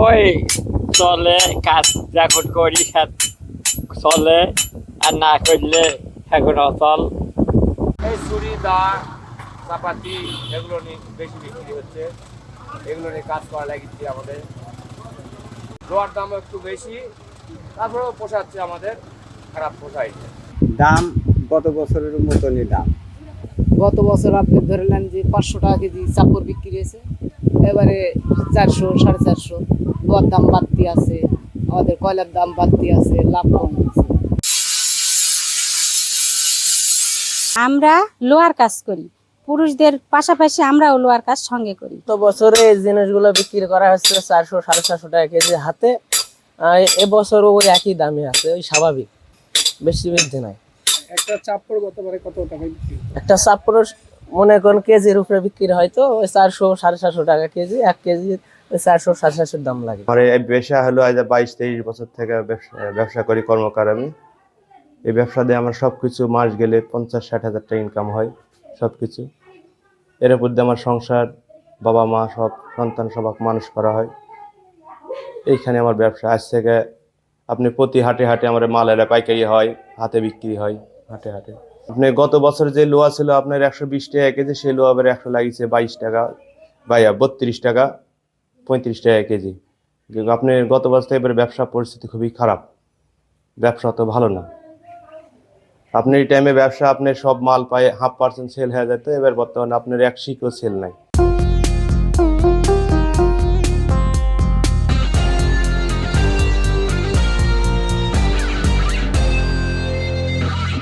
ওই চলে কাজ যখন করি চলে, আর না করলে এখন অচল। এই ছুরি দা চাপাতি এগুলো নিয়ে বেশি বিক্রি হচ্ছে, এগুলো নিয়ে কাজ করা লাগিয়েছি আমাদের। লোহার দাম একটু বেশি, তারপরেও পোষাচ্ছে আমাদের, খারাপ পোষায়। দাম গত বছরের মতনই দাম। গত বছর আপনি ধরে নেন যে 500 টাকা কেজি চাপড় বিক্রি হয়েছে, এবারে 400 450। লোহার দাম বাড়তি আছে, আমাদের কয়লার দাম বাড়তি আছে, লাভ কম আছে। আমরা লোহার কাজ করি, পুরুষদের পাশাপাশি আমরাও লোহার কাজ সঙ্গে করি। তো বছরে এই জিনিসগুলো বিক্রি করা হচ্ছে 400 450 টাকা কেজি হাতে। এবছরও ওই একই দামে আছে, ওই স্বাভাবিক, বেশি বৃদ্ধি নাই। একটা চাপড় গতবারে কত টাকা বিক্রি? একটা চাপড় মনে করেন কেজির উপরে বিক্রি হয়, তো ওই 400 750 টাকা কেজি। 1 কেজি ওই 400 750 দাম লাগে। আমার এই ব্যবসা হলো আজ 22-23 বছর থেকে ব্যবসা করি, কর্মকার আমি। এই ব্যবসা দিয়ে আমার সব কিছু মাস গেলে 50-60 হাজার টাকা ইনকাম হয়, সব কিছু। এর উপর দিয়ে আমার সংসার, বাবা মা সব সন্তান সবাক মানুষ করা হয়। এইখানে আমার ব্যবসা। আজ থেকে আপনি প্রতি হাটে হাটে আমার মাল এরা পাইকারি হয়, হাতে বিক্রি হয় হাটে হাটে। আপনি গত বছর যে লোহা ছিল আপনার 120 টাকা কেজি, সেই লোহা আবার 100 লাগিয়েছে 22 টাকা, 32 টাকা, 35 টাকা কেজি। কিন্তু আপনি গত বছর এবার ব্যবসা পরিস্থিতি খুবই খারাপ, ব্যবসা তো ভালো না। আপনি এই টাইমে ব্যবসা আপনার সব মাল পায় 0.5% সেল হয়ে যেত, এবার বর্তমানে আপনার 1 শিকও সেল নাই।